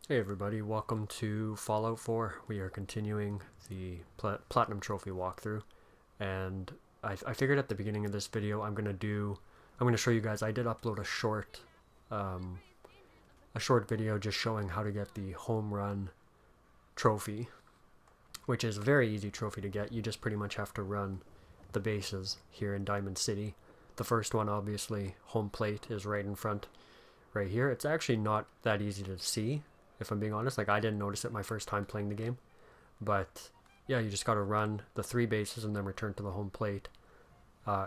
Hey everybody, welcome to Fallout 4. We are continuing the Platinum Trophy walkthrough, and I figured at the beginning of this video I'm gonna show you guys. I did upload um, a short video just showing how to get the home run trophy, which is a very easy trophy to get. You just pretty much have to run the bases here in Diamond City. The first one, obviously, home plate is right in front, right here. It's actually not that easy to see, if I'm being honest. Like, I didn't notice it my first time playing the game. But yeah, you just got to run the three bases and then return to the home plate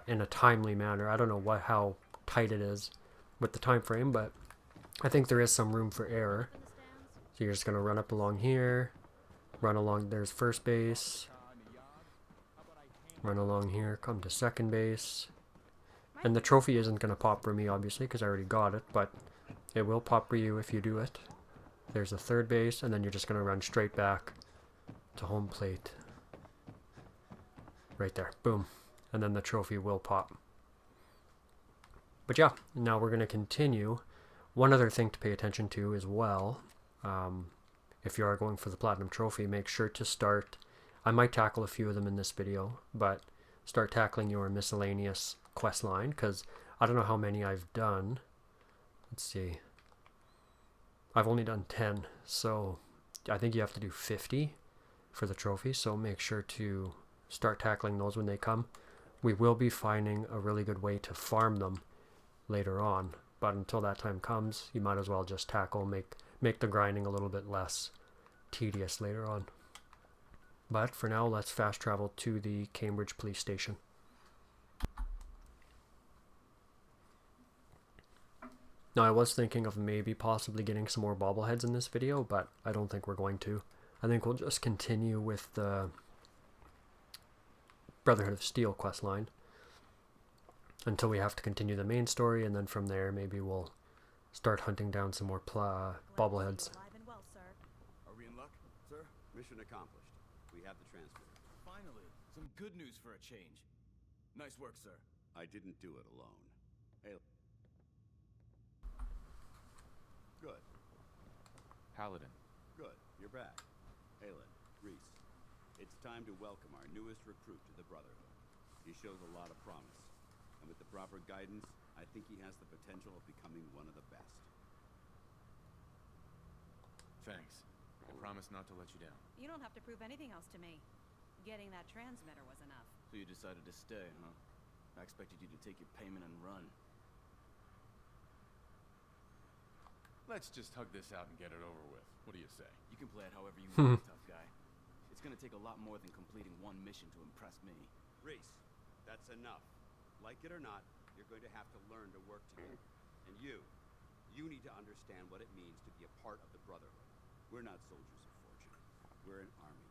in a timely manner. I don't know how tight it is with the time frame, but I think there is some room for error. So you're just going to run up along here, run along, there's first base, run along here, come to second base. And the trophy isn't going to pop for me, obviously, because I already got it, but it will pop for you if you do it. There's a third base, and then you're just going to run straight back to home plate. Right there. Boom. And then the trophy will pop. But yeah, now we're going to continue. One other thing to pay attention to as well, if you are going for the Platinum Trophy, make sure to start, I might tackle a few of them in this video, but start tackling your miscellaneous quest line, because I don't know how many I've done. Let's see. I've only done 10, so I think you have to do 50 for the trophy, so make sure to start tackling those when they come. We will be finding a really good way to farm them later on, but until that time comes, you might as well just tackle, make the grinding a little bit less tedious later on. But for now, let's fast travel to the Cambridge police station. Now, I was thinking of maybe possibly getting some more bobbleheads in this video, but I don't think we're going to. I think we'll just continue with the Brotherhood of Steel quest line until we have to continue the main story, and then from there maybe we'll start hunting down some more bobbleheads. Are we in luck, sir? Mission accomplished. We have the transmitter. Finally, some good news for a change. Nice work, sir. I didn't do it alone. Hey. Good. Paladin. Good. You're back. Halen, Reese. It's time to welcome our newest recruit to the Brotherhood. He shows a lot of promise. And with the proper guidance, I think he has the potential of becoming one of the best. Thanks. I promise not to let you down. You don't have to prove anything else to me. Getting that transmitter was enough. So you decided to stay, huh? I expected you to take your payment and run. Let's just hug this out and get it over with. What do you say? You can play it however you want, tough guy. It's gonna take a lot more than completing one mission to impress me. Reese, that's enough. Like it or not, you're going to have to learn to work together. And you need to understand what it means to be a part of the Brotherhood. We're not soldiers of fortune. We're an army.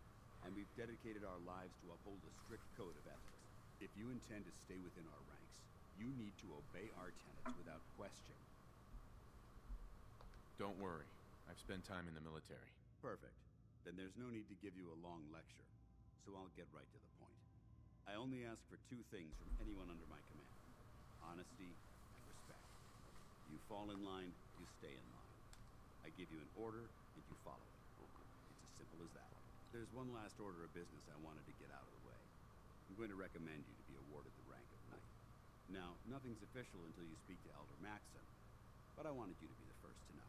And we've dedicated our lives to uphold a strict code of ethics. If you intend to stay within our ranks, you need to obey our tenets without question. Don't worry. I've spent time in the military. Perfect. Then there's no need to give you a long lecture. So I'll get right to the point. I only ask for two things from anyone under my command: honesty and respect. You fall in line, you stay in line. I give you an order, and you follow it. It's as simple as that. There's one last order of business I wanted to get out of the way. I'm going to recommend you to be awarded the rank of Knight. Now, nothing's official until you speak to Elder Maxon, but I wanted you to be the first to know.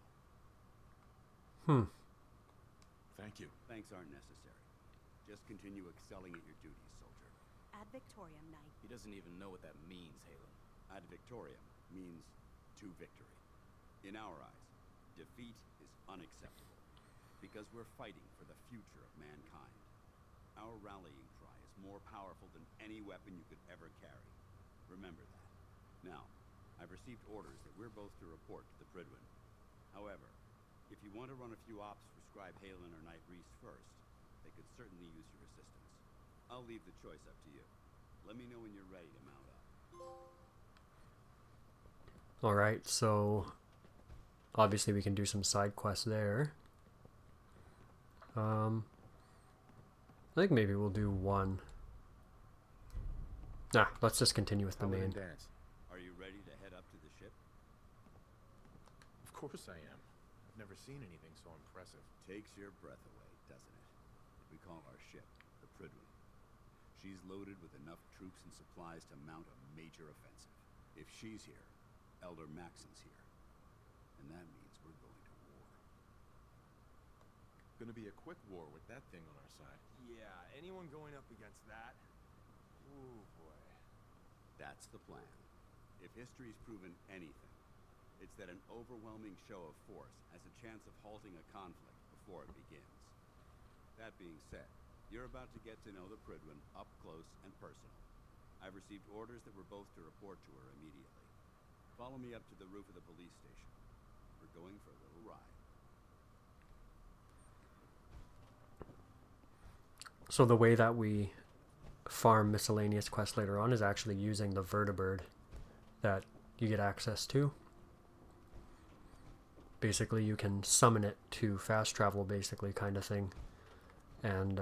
Thank you. Thanks aren't necessary. Just continue excelling at your duties, soldier. Ad Victoriam, Knight. He doesn't even know what that means, Halen. Ad Victoriam means to victory. In our eyes, defeat is unacceptable, because we're fighting for the future of mankind. Our rallying cry is more powerful than any weapon you could ever carry. Remember that. Now, I've received orders that we're both to report to the Pridwin. However, if you want to run a few ops for Scribe Halen or Knight Reese first, they could certainly use your assistance. I'll leave the choice up to you. Let me know when you're ready to mount up. Alright, so obviously we can do some side quests there. I think maybe we'll do one. Nah, let's just continue with the Paladin main. dance. Are you ready to head up to the ship? Of course I am. I've never seen anything so impressive. Takes your breath away, doesn't it? We call our ship the Prydwen. She's loaded with enough troops and supplies to mount a major offensive. If she's here, Elder Maxon's here. And that means we're going to war. Gonna be a quick war with that thing on our side. Yeah, anyone going up against that? Ooh, boy. That's the plan. If history's proven anything, it's that an overwhelming show of force has a chance of halting a conflict before it begins. That being said, you're about to get to know the Prydwen up close and personal. I've received orders that we're both to report to her immediately. Follow me up to the roof of the police station. We're going for a little ride. So the way that we farm miscellaneous quests later on is actually using the vertibird that you get access to. Basically, you can summon it to fast travel, basically, kind of thing. And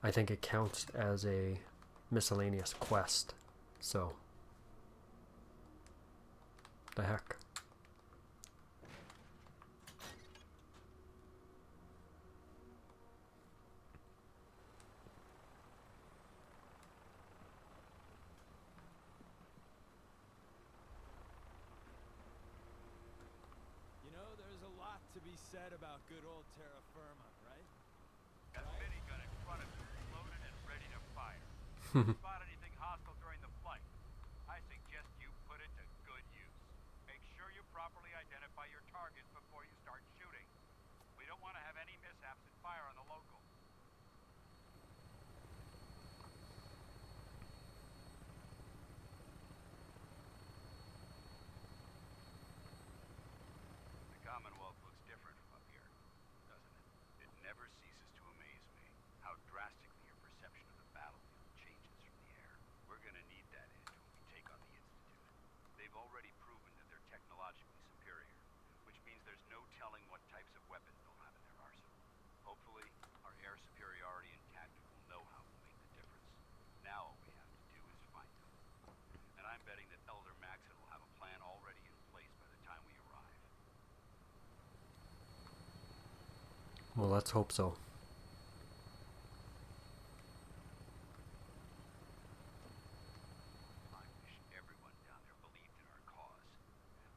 I think it counts as a miscellaneous quest. So, the heck. You know, there's a lot to be said about good old terra firma, right? That minigun in front of you is loaded and ready to fire. If you spot anything hostile during the flight, I suggest you put it to good use. Make sure you properly identify your targets before you start shooting. We don't want to have any mishaps and fire on the local. The Commonwealth looks different from up here, doesn't it? It never ceases to amaze me how drastically your perception of the battlefield changes from the air. We're gonna need that edge when we take on the Institute. They've already proven that they're technologically superior, which means there's no telling what types of weapons they'll have in their arsenal. Hopefully, our air superiority and tactical know-how will make the difference. Now all we have to do is find them. And I'm betting that Elder Maxon will have a plan already in place by the time we arrive. Well, let's hope so. I wish everyone down there believed in our cause,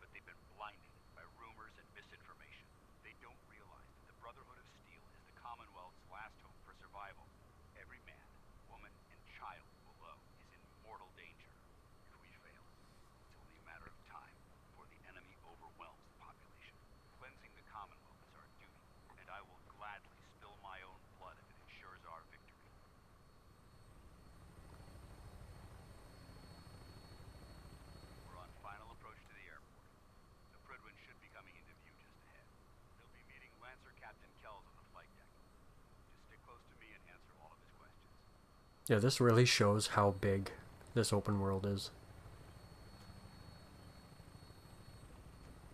but they've been blinded by rumors and misinformation. They don't realize that the Brotherhood of Steel is the Commonwealth's last hope for survival. Every man, woman, and child below is in mortal danger. If we fail, it's only a matter of time before the enemy overwhelms the population. Cleansing the Commonwealth is our duty, and I will gladly spill my own blood if it ensures our victory. We're on final approach to the airport. The Prydwen should be coming into view just ahead. They'll be meeting Lancer Captain Kells on the flight deck. Just stick close to me and answer all of his questions. Yeah, this really shows how big this open world is.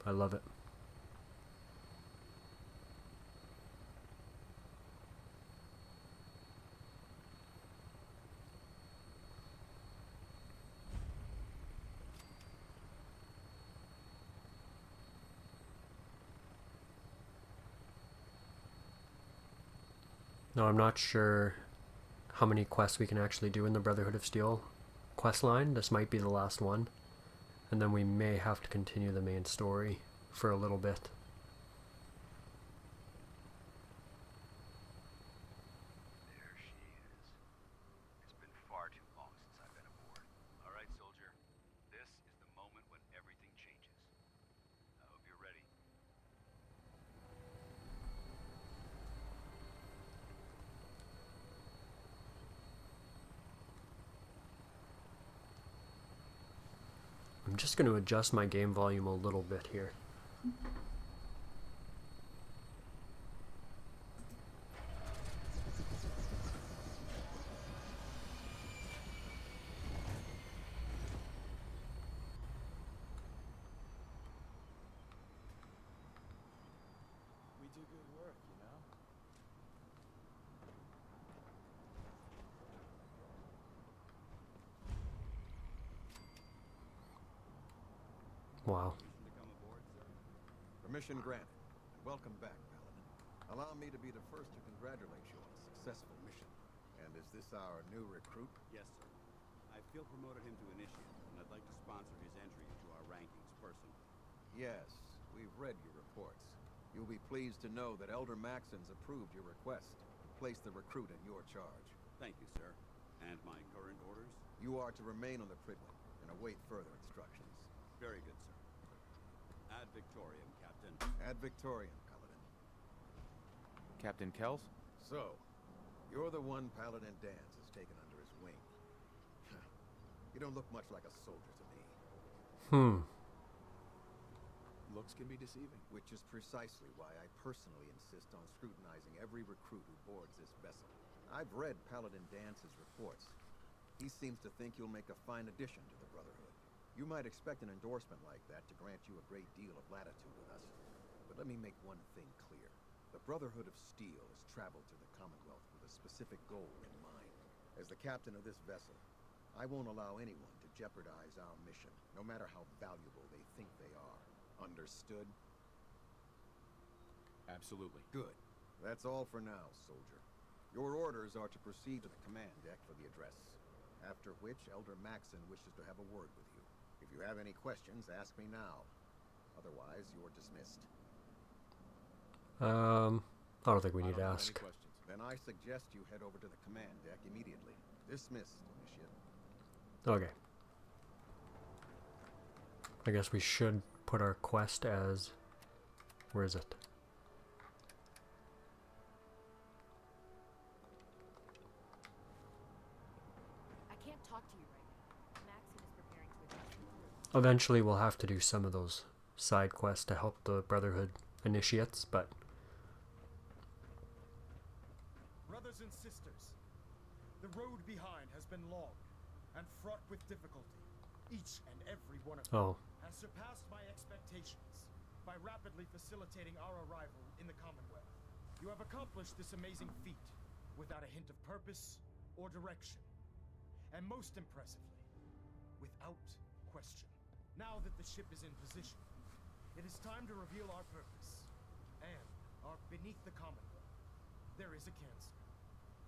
I love it. Now, I'm not sure how many quests we can actually do in the Brotherhood of Steel quest line. This might be the last one. And then we may have to continue the main story for a little bit. There she is. It's been far too long since I've been aboard. All right, soldier. This is the moment when everything changes. I hope you're ready. I'm just going to adjust my game volume a little bit here. We do good work, you know? Wow. Permission to come aboard, sir? Permission granted. Welcome back, Paladin. Allow me to be the first to congratulate you on a successful mission. And is this our new recruit? Yes, sir. I feel promoted him to initiate, and I'd like to sponsor his entry into our rankings personally. Yes, we've read your reports. You'll be pleased to know that Elder Maxon's approved your request and placed the recruit in your charge. Thank you, sir. And my current orders? You are to remain on the Pridwin and await further instructions. Very good, sir. Ad Victoriam, Captain. Ad Victoriam, Paladin. Captain Kells? So, you're the one Paladin Dance has taken under his wing. You don't look much like a soldier to me. Looks can be deceiving. Which is precisely why I personally insist on scrutinizing every recruit who boards this vessel. I've read Paladin Dance's reports. He seems to think you'll make a fine addition to the Brotherhood. You might expect an endorsement like that to grant you a great deal of latitude with us. But let me make one thing clear. The Brotherhood of Steel has traveled to the Commonwealth with a specific goal in mind. As the captain of this vessel, I won't allow anyone to jeopardize our mission, no matter how valuable they think they are. Understood? Absolutely. Good. That's all for now, soldier. Your orders are to proceed to the command deck for the address, after which Elder Maxon wishes to have a word with you. If you have any questions, ask me now. Otherwise, you're dismissed. I don't think we need to Any ask. questions? Then I suggest you head over to the command deck immediately. Dismissed, Initiate. Okay. I guess we should put our quest as... Where is it? I can't talk to you right now. Maxon is preparing to address you. Eventually we'll have to do some of those side quests to help the Brotherhood initiates, but... Brothers and sisters, the road behind has been long and fraught with difficulty. Each and every one of them has surpassed my expectations by rapidly facilitating our arrival in the Commonwealth. You have accomplished this amazing feat without a hint of purpose or direction. And most impressively, without question. Now that the ship is in position, it is time to reveal our purpose. And our beneath the Commonwealth, there is a cancer,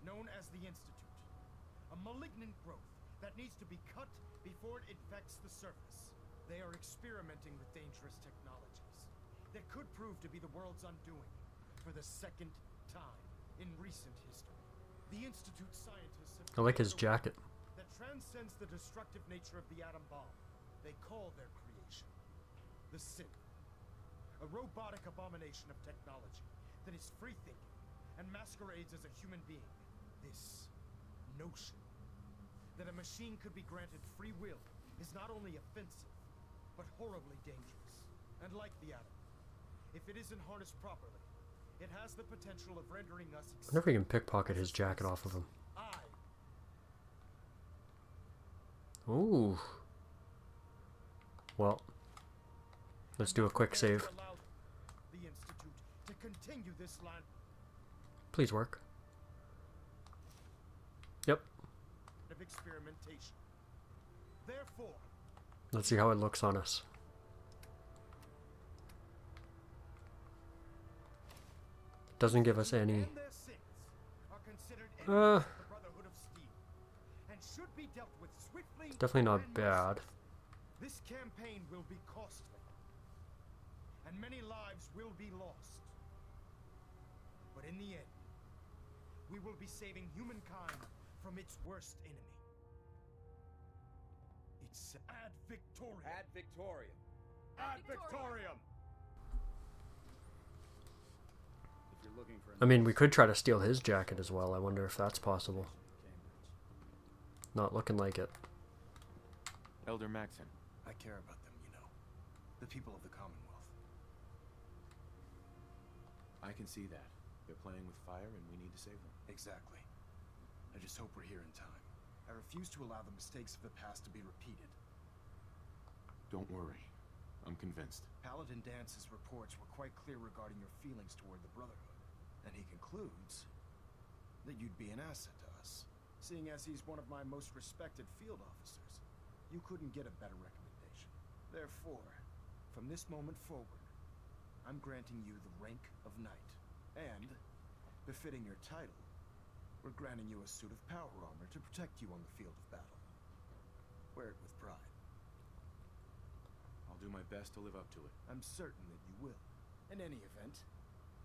known as the Institute. A malignant growth that needs to be cut before it infects the surface. They are experimenting with dangerous technologies that could prove to be the world's undoing for the second time in recent history. The Institute scientists have I like his created a jacket. weapon that transcends the destructive nature of the atom bomb. They call their creation the Synth, a robotic abomination of technology that is free-thinking and masquerades as a human being. This notion that a machine could be granted free will is not only offensive, but horribly dangerous. And like the atom, if it isn't harnessed properly, it has the potential of rendering us... I wonder if we can pickpocket his jacket off of him. Ooh. Well, let's do a quick save. The Institute to continue this land Please work. Yep. of experimentation. Therefore, Let's see how it looks on us. Doesn't give us any... and their sins are considered enemies of the Brotherhood of Steel and should be dealt with swiftly. Definitely not and bad. mercilessly. This campaign will be costly, and many lives will be lost. But in the end, we will be saving humankind from its worst enemy. It's Ad Victoriam. Ad Victoriam. Ad Victoriam! If you're looking for I mean, we could try to steal his jacket as well. I wonder if that's possible. Not looking like it. Elder Maxon. I care about them, you know. The people of the Commonwealth. I can see that. They're playing with fire and we need to save them. Exactly. I just hope we're here in time. I refuse to allow the mistakes of the past to be repeated. Don't worry. I'm convinced. Paladin Dance's reports were quite clear regarding your feelings toward the Brotherhood. And he concludes that you'd be an asset to us. Seeing as he's one of my most respected field officers, you couldn't get a better recommendation. Therefore, from this moment forward, I'm granting you the rank of knight. And, befitting your title, we're granting you a suit of power armor to protect you on the field of battle. Wear it with pride. I'll do my best to live up to it. I'm certain that you will. In any event,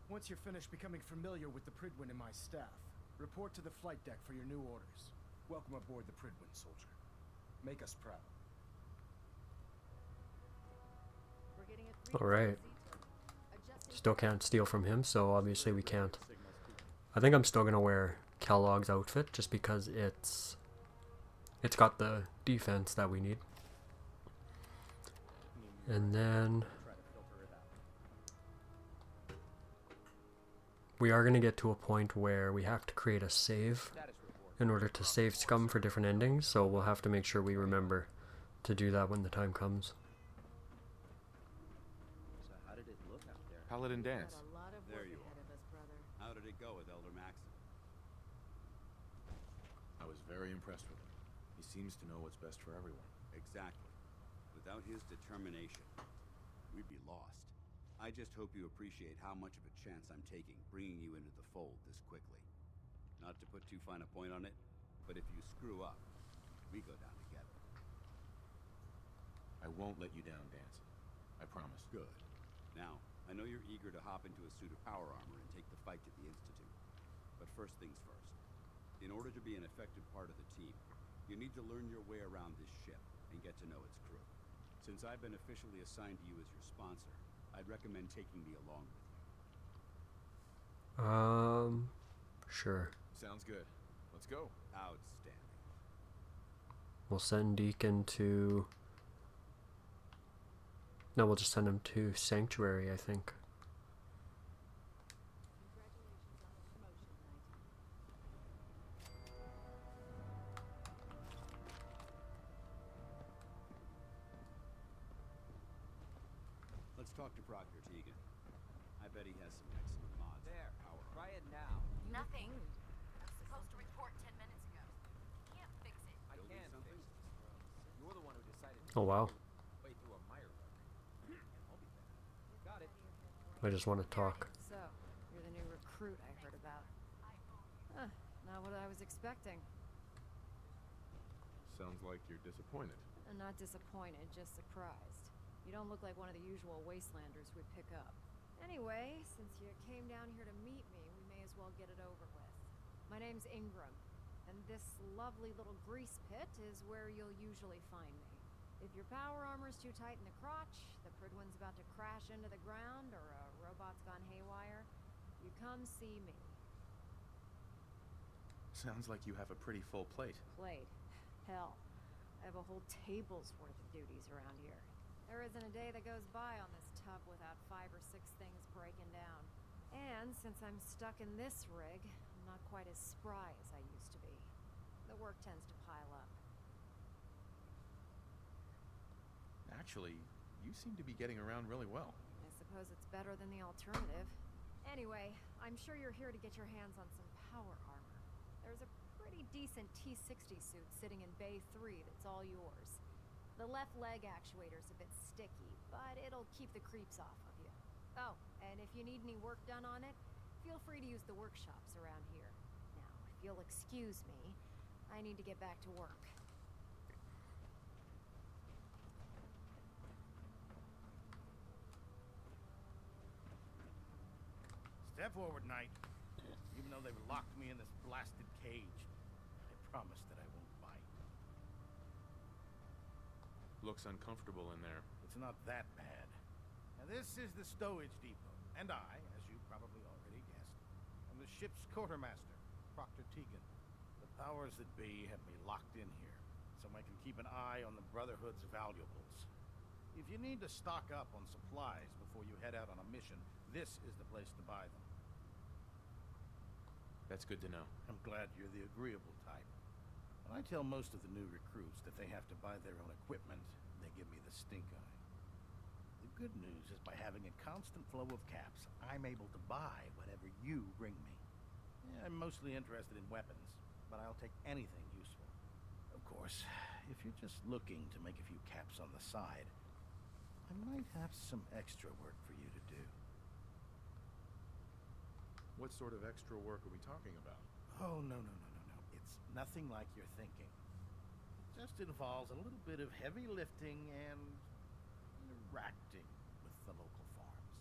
once you're finished becoming familiar with the Pridwin and my staff, report to the flight deck for your new orders. Welcome aboard the Pridwin, soldier. Make us proud. We're getting a All right. Adjusting Still can't steal from him, so obviously we can't. I think I'm still gonna wear Kellogg's outfit just because it's got the defense that we need. And then we are gonna get to a point where we have to create a save in order to save scum for different endings, so we'll have to make sure we remember to do that when the time comes. So how did it look out there? Paladin dance. got a lot of There work you ahead of us, brother. How did it go with Elder Maxon? I was very impressed with him. He seems to know what's best for everyone. Exactly. Without his determination, we'd be lost. I just hope you appreciate how much of a chance I'm taking bringing you into the fold this quickly. Not to put too fine a point on it, but if you screw up, we go down together. I won't let you down, Danson. I promise. Good. Now, I know you're eager to hop into a suit of power armor and take the fight to the Institute. But first things first. In order to be an effective part of the team, you need to learn your way around this ship and get to know its crew. Since I've been officially assigned to you as your sponsor, I'd recommend taking me along with you. Sure. Sounds good. Let's go. Outstanding. We'll send Deacon to... No, we'll just send him to Sanctuary, I think. Congratulations on the promotion, Let's talk to Proctor Tegan. I bet he has some excellent mods. There, Power armor. try it now. Nothing. I was supposed to report 10 minutes ago. Can't fix it. I Building can something? fix this. You're the one who decided to Oh, wow. way through a mire rug. I'll be back. Got it. I just want to talk. So, you're the new recruit I heard about. Not what I was expecting. Sounds like you're disappointed. I'm not disappointed, just surprised. You don't look like one of the usual Wastelanders we'd pick up. Anyway, since you came down here to meet me, we may as well get it over with. My name's Ingram, and this lovely little grease pit is where you'll usually find me. If your power armor's too tight in the crotch, the Pridwin's about to crash into the ground, or a robot's gone haywire, you come see me. Sounds like you have a pretty full plate. Plate. Hell, I have a whole table's worth of duties around here. There isn't a day that goes by on this tub without 5 or 6 things breaking down. And since I'm stuck in this rig, I'm not quite as spry as I used to be. The work tends to pile up. Actually, you seem to be getting around really well. I suppose it's better than the alternative. Anyway, I'm sure you're here to get your hands on some power armor. There's a pretty decent T-60 suit sitting in Bay 3 that's all yours. The left leg actuator's a bit sticky, but it'll keep the creeps off of you. Oh, and if you need any work done on it, feel free to use the workshops around here. Now, if you'll excuse me, I need to get back to work. Step forward, Knight. Even though they've locked me in this blasted cage, I promise that I won't bite. Looks uncomfortable in there. It's not that bad. Now, this is the stowage depot, and I, as you probably already guessed, am the ship's quartermaster, Proctor Tegan. The powers that be have me locked in here, so I can keep an eye on the Brotherhood's valuables. If you need to stock up on supplies before you head out on a mission, this is the place to buy them. That's good to know. I'm glad you're the agreeable type. When I tell most of the new recruits that they have to buy their own equipment, they give me the stink eye. The good news is by having a constant flow of caps, I'm able to buy whatever you bring me. Yeah, I'm mostly interested in weapons, but I'll take anything useful. Of course, if you're just looking to make a few caps on the side, I might have some extra work for you to do. What sort of extra work are we talking about? Oh, no. It's nothing like you're thinking. It just involves a little bit of heavy lifting and interacting with the local farms.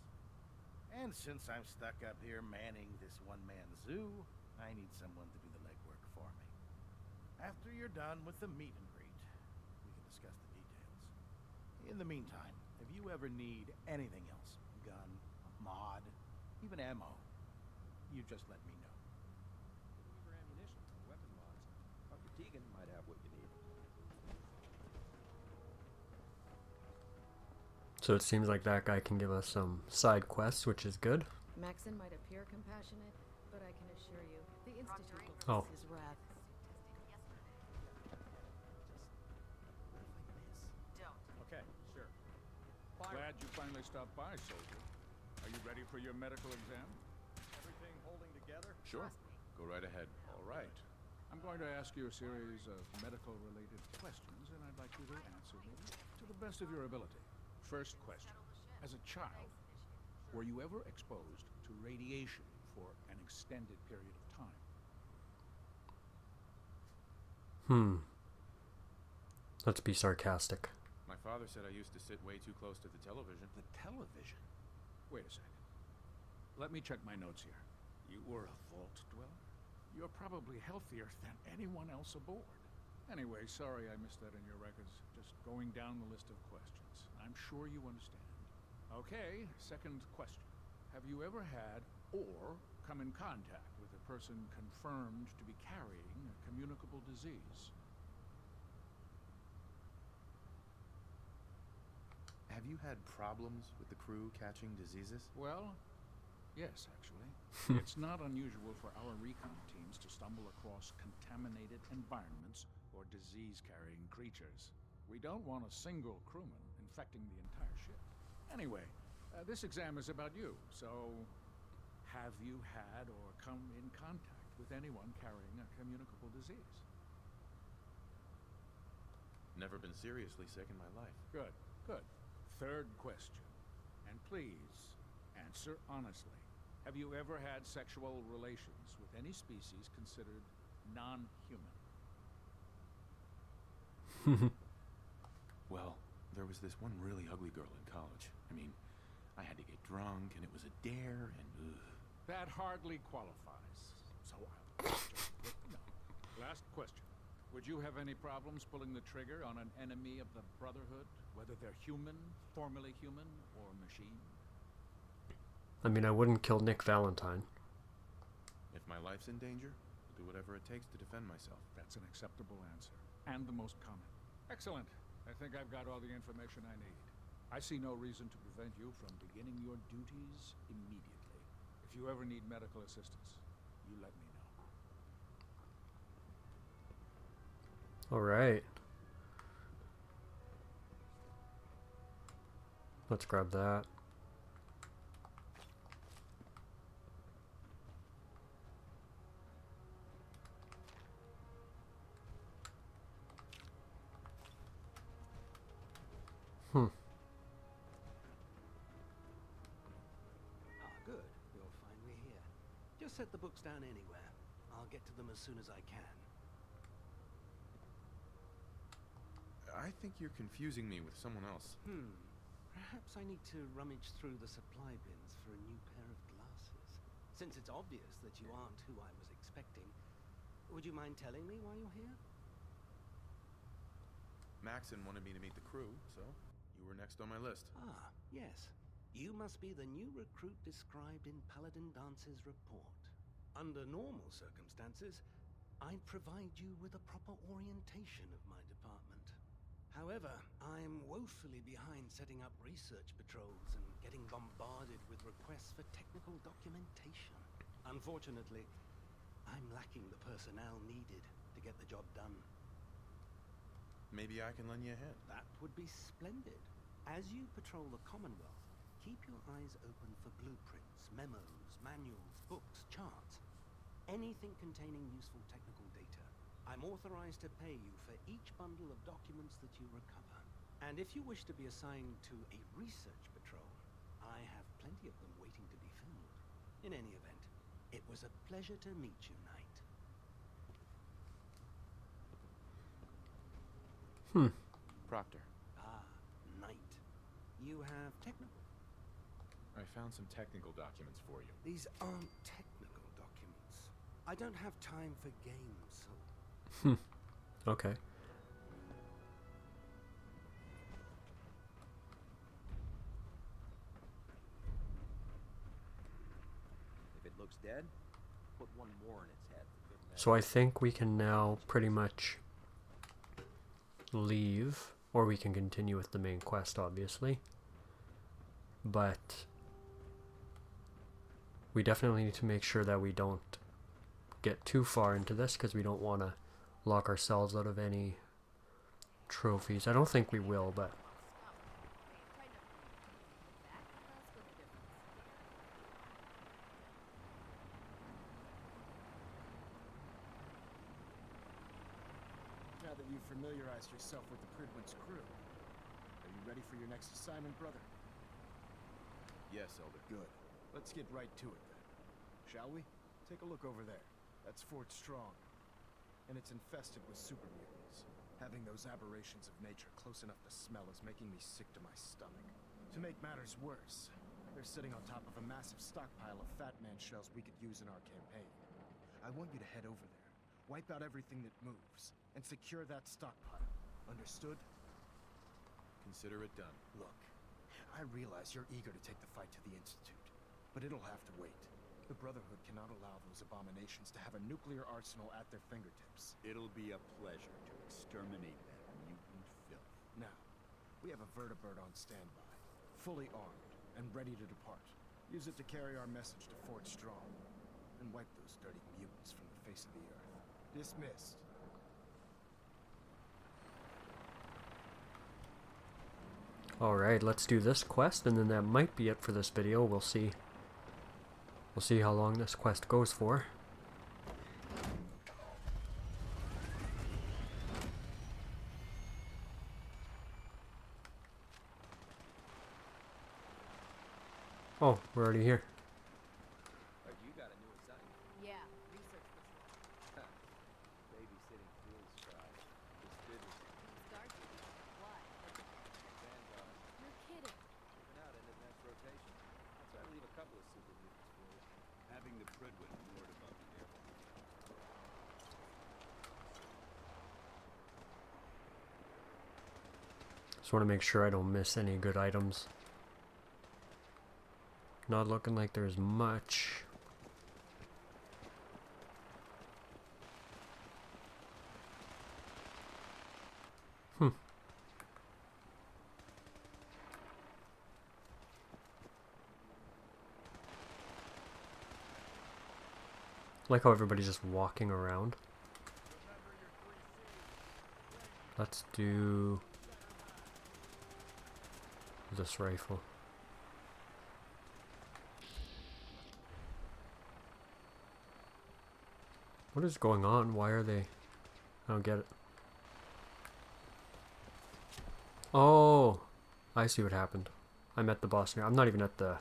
And since I'm stuck up here manning this one-man zoo, I need someone to do the legwork for me. After you're done with the meet and greet, we can discuss the details. In the meantime, if you ever need anything else, gun, mod, even ammo, you just let me know. For ammunition, weapon mods. Dr. Tegan might have what you need. So it seems like that guy can give us some side quests, which is good. Maxon might appear compassionate, but I can assure you, the Institute Oh. will face his wrath. Okay, sure. Glad you finally stopped by, soldier. Are you ready for your medical exam? Everything holding together? Sure. Go right ahead. All right. I'm going to ask you a series of medical-related questions, and I'd like you to answer them to the best of your ability. First question. As a child, were you ever exposed to radiation for an extended period of time? Let's be sarcastic. My father said I used to sit way too close to the television. The television? Wait a second. Let me check my notes here. You were a vault dweller? You're probably healthier than anyone else aboard. Anyway, sorry I missed that in your records. Just going down the list of questions. I'm sure you understand. Okay, second question. Have you ever had or come in contact with a person confirmed to be carrying a communicable disease? Have you had problems with the crew catching diseases? Well, yes, actually. It's not unusual for our recon teams to stumble across contaminated environments or disease-carrying creatures. We don't want a single crewman infecting the entire ship. Anyway, this exam is about you, so have you had or come in contact with anyone carrying a communicable disease? Never been seriously sick in my life. Good, good. Third question, and please answer honestly. Have you ever had sexual relations with any species considered non-human? Well, there was this one really ugly girl in college. I mean, I had to get drunk, and it was a dare, and ugh. That hardly qualifies. So I'll no. Last question. Would you have any problems pulling the trigger on an enemy of the Brotherhood, whether they're human, formerly human, or machine? I mean, I wouldn't kill Nick Valentine. If my life's in danger, I'll do whatever it takes to defend myself. That's an acceptable answer, and the most common. Excellent. I think I've got all the information I need. I see no reason to prevent you from beginning your duties immediately. If you ever need medical assistance, you let me know. All right. Let's grab that. Good. You're finally here. Just set the books down anywhere. I'll get to them as soon as I can. I think you're confusing me with someone else. Perhaps I need to rummage through the supply bins for a new pair of glasses. Since it's obvious that you aren't who I was expecting, would you mind telling me why you're here? Maxon wanted me to meet the crew, so you were next on my list. Ah, yes. You must be the new recruit described in Paladin Dance's report. Under normal circumstances, I'd provide you with a proper orientation of my department. However, I'm woefully behind setting up research patrols and getting bombarded with requests for technical documentation. Unfortunately, I'm lacking the personnel needed to get the job done. Maybe I can lend you a hand. That would be splendid. As you patrol the Commonwealth, keep your eyes open for blueprints, memos, manuals, books, charts. Anything containing useful technical data. I'm authorized to pay you for each bundle of documents that you recover. And if you wish to be assigned to a research patrol, I have plenty of them waiting to be filled. In any event, It was a pleasure to meet you, Knight. Proctor. Ah, Knight. You have technical. I found some technical documents for you. These aren't technical documents. I don't have time for games, so... Okay. If it looks dead, put one more in its head. So I think we can now pretty much leave, or we can continue with the main quest, obviously. But we definitely need to make sure that we don't get too far into this, because we don't want to lock ourselves out of any trophies. I don't think we will, but Now that you've familiarized yourself with the Pridwin's crew, are you ready for your next assignment, brother? Yes, Elder. Good. Let's get right to it then. Shall we? Take a look over there. That's Fort Strong. And it's infested with super mutants. Having those aberrations of nature close enough to smell is making me sick to my stomach. To make matters worse, they're sitting on top of a massive stockpile of Fat Man shells we could use in our campaign. I want you to head over there, wipe out everything that moves, and secure that stockpile. Understood? Consider it done. Look, I realize you're eager to take the fight to the Institute, but it'll have to wait. The Brotherhood cannot allow those abominations to have a nuclear arsenal at their fingertips. It'll be a pleasure to exterminate that mutant filth. Now, we have a vertibird on standby, fully armed and ready to depart. Use it to carry our message to Fort Strong, and wipe those dirty mutants from the face of the earth. Dismissed. alright, let's do this quest, and then that might be it for this video. We'll see. We'll see how long this quest goes for. Oh, we're already here. You got a new assignment. Yeah, research patrol. Babysitting field scribe. It's business. Start duty. Why? Vanguard. You're kidding. Moving out into the next rotation. I'll try to leave a couple of super mutants for you. Having the Pridwin moored above the airport. Just want to make sure I don't miss any good items. Not looking like there's much. Like how everybody's just walking around. Let's do this rifle. What is going on? Why are they... I don't get it. Oh! I see what happened. I'm at the boss now. I'm not even at the...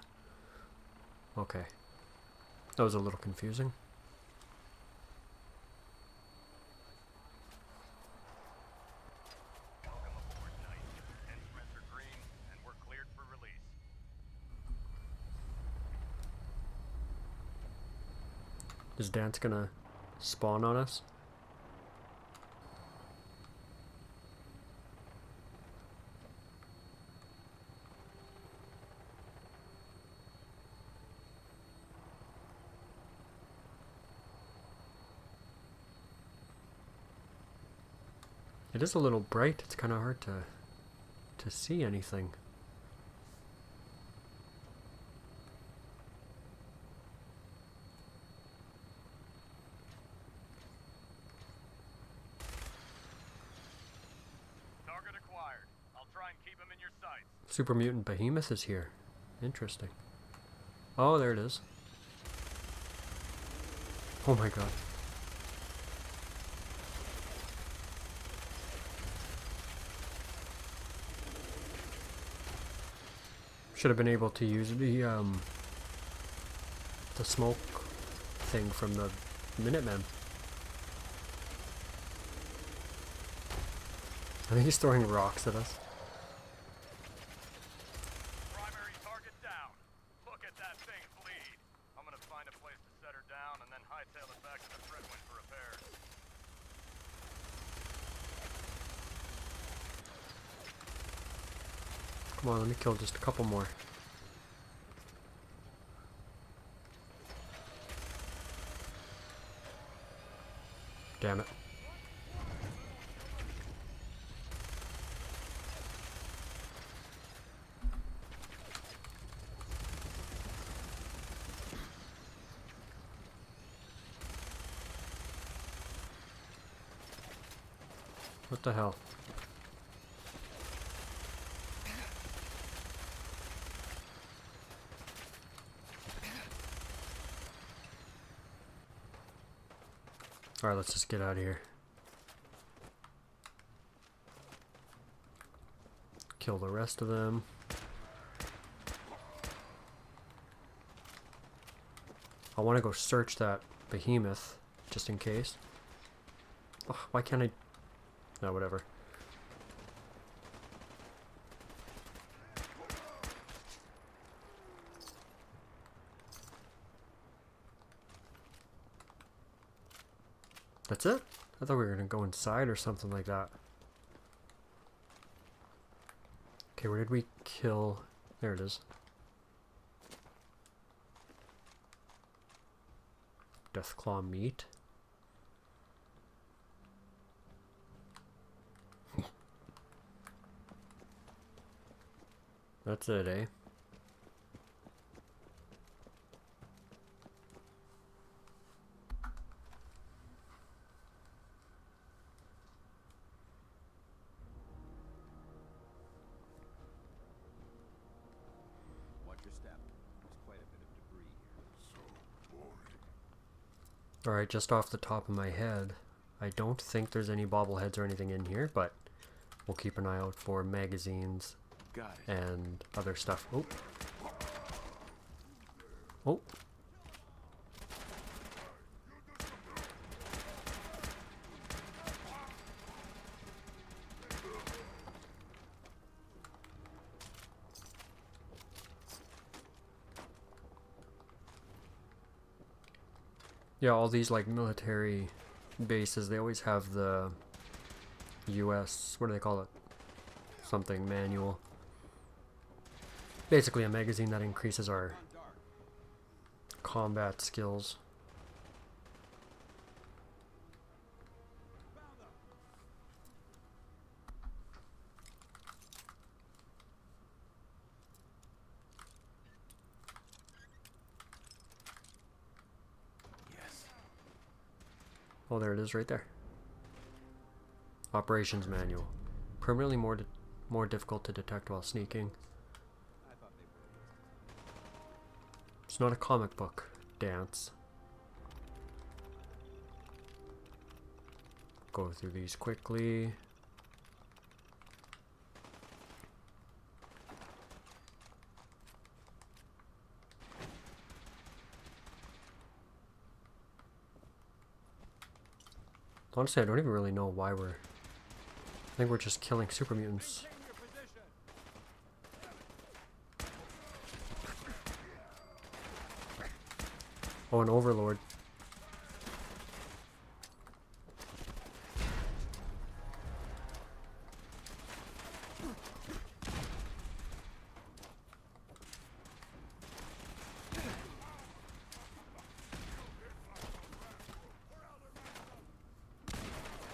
Okay. That was a little confusing. Welcome aboard, Knight. Instruments are green, and we're cleared for release. Is Dance gonna spawn on us? It is a little bright. It's kind of hard to see anything. Target acquired. I'll try and keep him in your sights. Super Mutant Behemoth is here. Interesting. Oh, there it is. Oh my god. Should have been able to use the smoke thing from the Minutemen. I think he's throwing rocks at us. Primary target down. Look at that thing bleed. I'm gonna find a place to set her down and then hightail it back to the Fredwin for repairs. Come on, let me kill just a couple more. Damn it. What the hell? Alright, let's just get out of here. Kill the rest of them. I want to go search that behemoth, just in case. Ugh, why can't I... No, whatever. That's it? I thought we were gonna go inside or something like that. Okay, where did we kill? There it is. Deathclaw meat. That's it, eh? Watch your step. There's quite a bit of debris here. So boring. Alright, just off the top of my head, I don't think there's any bobbleheads or anything in here, but we'll keep an eye out for magazines Got it. and other stuff. Oh. Oh. Yeah, all these like military bases, they always have the US, what do they call it? Something manual. Basically a magazine that increases our combat skills. Yes. Oh, there it is right there. Operations manual. Permanently more difficult to detect while sneaking. It's not a comic book dance. Go through these quickly. Honestly, I don't even really know why we're... I think we're just killing super mutants. Oh, an overlord.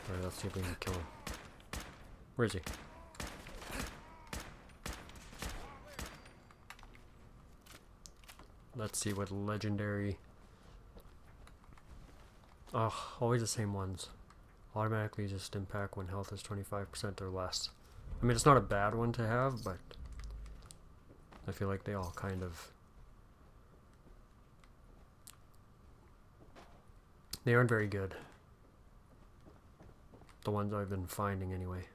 Alright, let's see if we can kill him. Where is he? Let's see what legendary... Oh, always the same ones. Automatically just impact when health is 25% or less. I mean, it's not a bad one to have, but I feel like they all kind of... They aren't very good. The ones I've been finding anyway.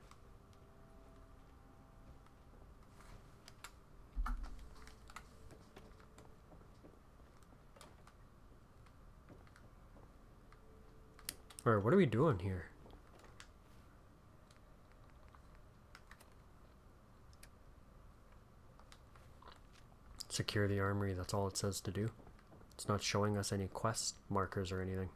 Or what are we doing here? Secure the armory, that's all it says to do. It's not showing us any quest markers or anything.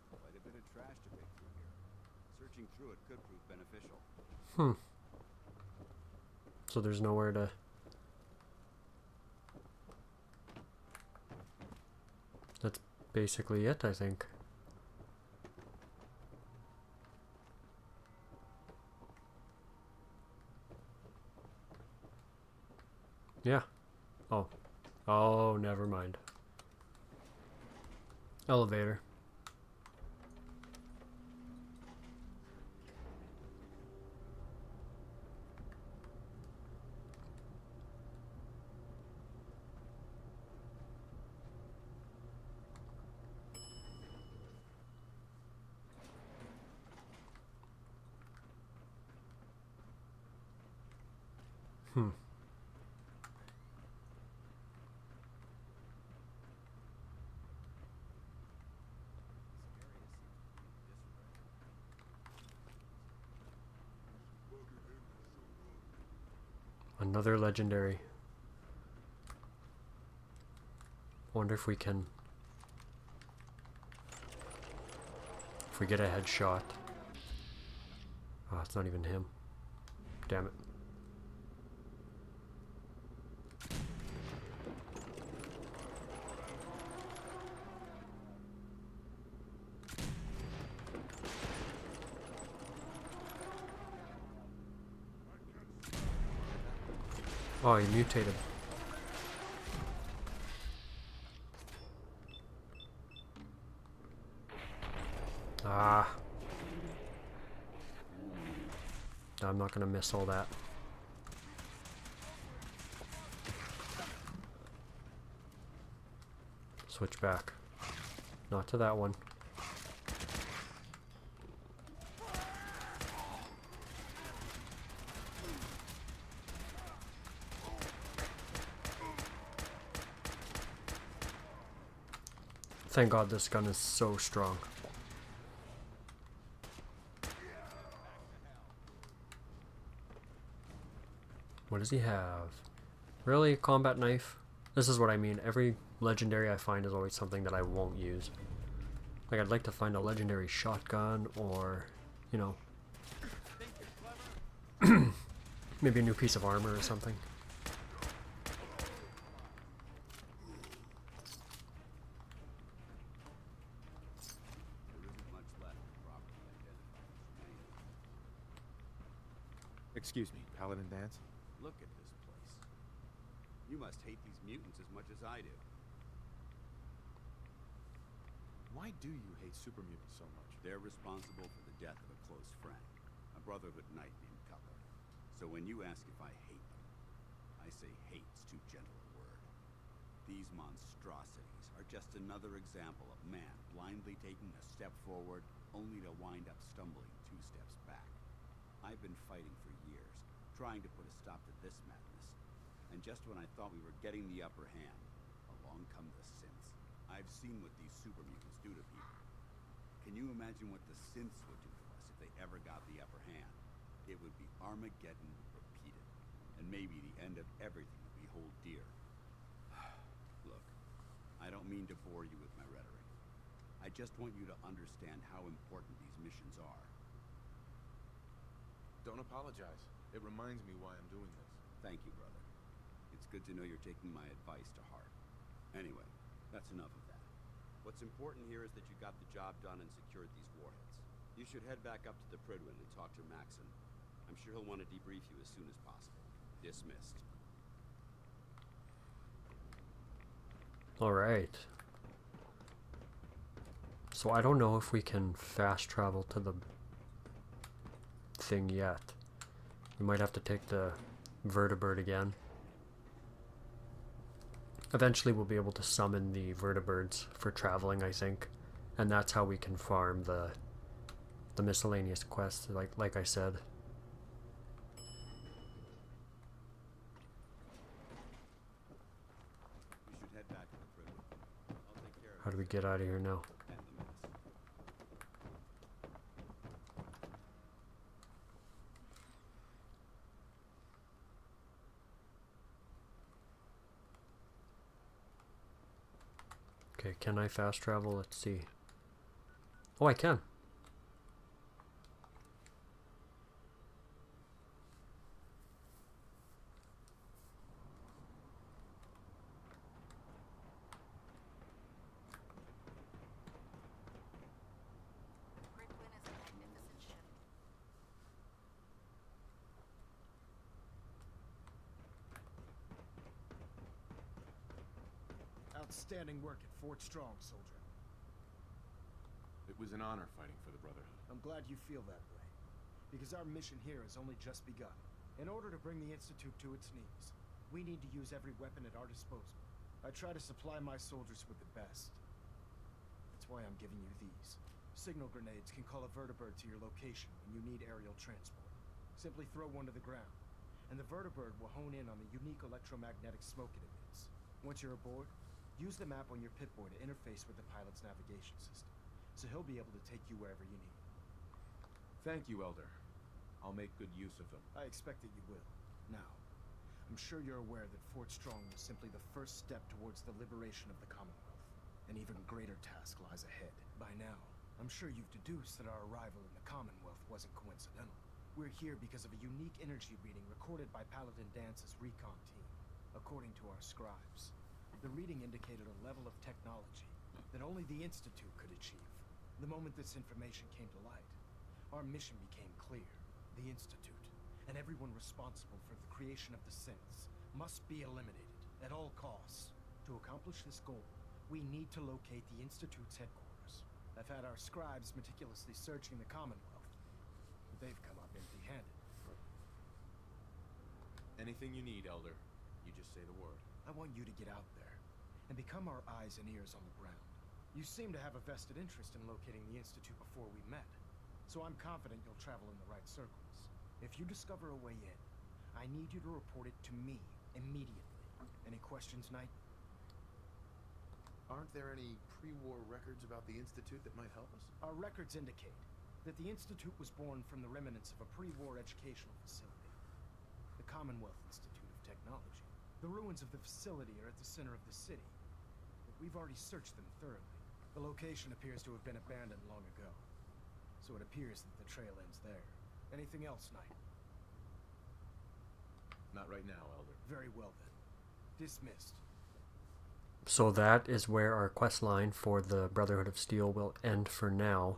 Quite a bit of trash to pick through here. Searching through it could prove beneficial. So there's nowhere to... That's basically it, I think. Yeah. Oh. Oh, never mind. Elevator. Another legendary. Wonder if we can... If we get a headshot. Oh, it's not even him. Damn it. Oh, he mutated. Ah. I'm not gonna miss all that. Switch back. Not to that one. Thank God this gun is so strong. What does he have? Really? Combat knife? This is what I mean. Every legendary I find is always something that I won't use. Like, I'd like to find a legendary shotgun or, you know, maybe a new piece of armor or something. Excuse me, Paladin Dance? Look at this place. You must hate these mutants as much as I do. Why do you hate super mutants so much? They're responsible for the death of a close friend, a Brotherhood knight named Cutler. So when you ask if I hate them, I say hate's too gentle a word. These monstrosities are just another example of man blindly taking a step forward, only to wind up stumbling 2 steps back. I've been fighting for years, trying to put a stop to this madness. And just when I thought we were getting the upper hand, along come the synths. I've seen what these super mutants do to people. Can you imagine what the synths would do to us if they ever got the upper hand? It would be Armageddon repeated, and maybe the end of everything that we hold dear. Look, I don't mean to bore you with my rhetoric. I just want you to understand how important these missions are. Don't apologize. It reminds me why I'm doing this. Thank you, brother. It's good to know you're taking my advice to heart. Anyway, that's enough of that. What's important here is that you got the job done and secured these warheads. You should head back up to the Pridwin and talk to Maxon. I'm sure he'll want to debrief you as soon as possible. Dismissed. Alright. So I don't know if we can fast travel to the thing yet. We might have to take the vertibird again. Eventually we'll be able to summon the vertibirds for traveling, I think. And that's how we can farm the the miscellaneous quests, like I said. We should head back to the Pridwood. I'll take care of How do we get out of here now? and the menace. Okay, can I fast travel? Let's see. Oh, I can. Pridwin is a magnificent ship. Outstanding work at Fort Strong, soldier. It was an honor fighting for the Brotherhood. I'm glad you feel that way, because our mission here has only just begun. In order to bring the Institute to its knees, we need to use every weapon at our disposal. I try to supply my soldiers with the best. That's why I'm giving you these. Signal grenades can call a vertibird to your location when you need aerial transport. Simply throw one to the ground, and the vertibird will hone in on the unique electromagnetic smoke it emits. Once you're aboard, use the map on your Pip-Boy to interface with the pilot's navigation system, so he'll be able to take you wherever you need. Thank you, Elder. I'll make good use of them. I expect that you will. Now, I'm sure you're aware that Fort Strong was simply the first step towards the liberation of the Commonwealth. An even greater task lies ahead. By now, I'm sure you've deduced that our arrival in the Commonwealth wasn't coincidental. We're here because of a unique energy reading recorded by Paladin Dance's recon team. According to our scribes, the reading indicated a level of technology that only the Institute could achieve. The moment this information came to light, our mission became clear. The Institute, and everyone responsible for the creation of the synths, must be eliminated at all costs. To accomplish this goal, we need to locate the Institute's headquarters. I've had our scribes meticulously searching the Commonwealth, but they've come up empty-handed. Anything you need, Elder. You just say the word. I want you to get out there and become our eyes and ears on the ground. You seem to have a vested interest in locating the Institute before we met, so I'm confident you'll travel in the right circles. If you discover a way in, I need you to report it to me immediately. Any questions, Knight? Aren't there any pre-war records about the Institute that might help us? Our records indicate that the Institute was born from the remnants of a pre-war educational facility, the Commonwealth Institute of Technology. The ruins of the facility are at the center of the city, but we've already searched them thoroughly. The location appears to have been abandoned long ago, so it appears that the trail ends there. Anything else, Knight? Not right now, Elder. Very well then. Dismissed. So that is where our quest line for the Brotherhood of Steel will end for now.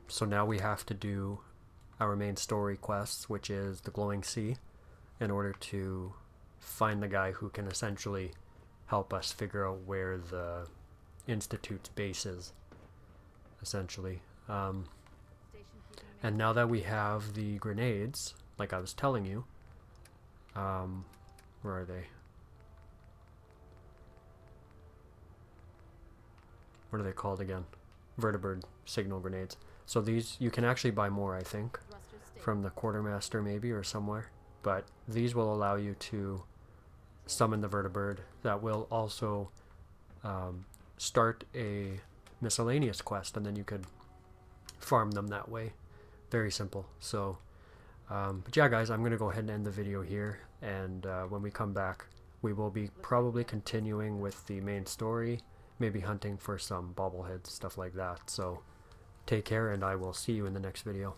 So now we have to do our main story quests, which is the Glowing Sea, in order to find the guy who can essentially help us figure out where the Institute's base is, essentially. And now that we have the grenades, like I was telling you, where are they? What are they called again? Vertibird signal grenades. So these, you can actually buy more, I think, from the quartermaster maybe or somewhere. But these will allow you to summon the vertibird. That will also start a miscellaneous quest, and then you could farm them that way. Very simple. So, but yeah, guys, I'm going to go ahead and end the video here. And when we come back, we will be probably continuing with the main story. Maybe hunting for some bobbleheads, stuff like that. So take care, and I will see you in the next video.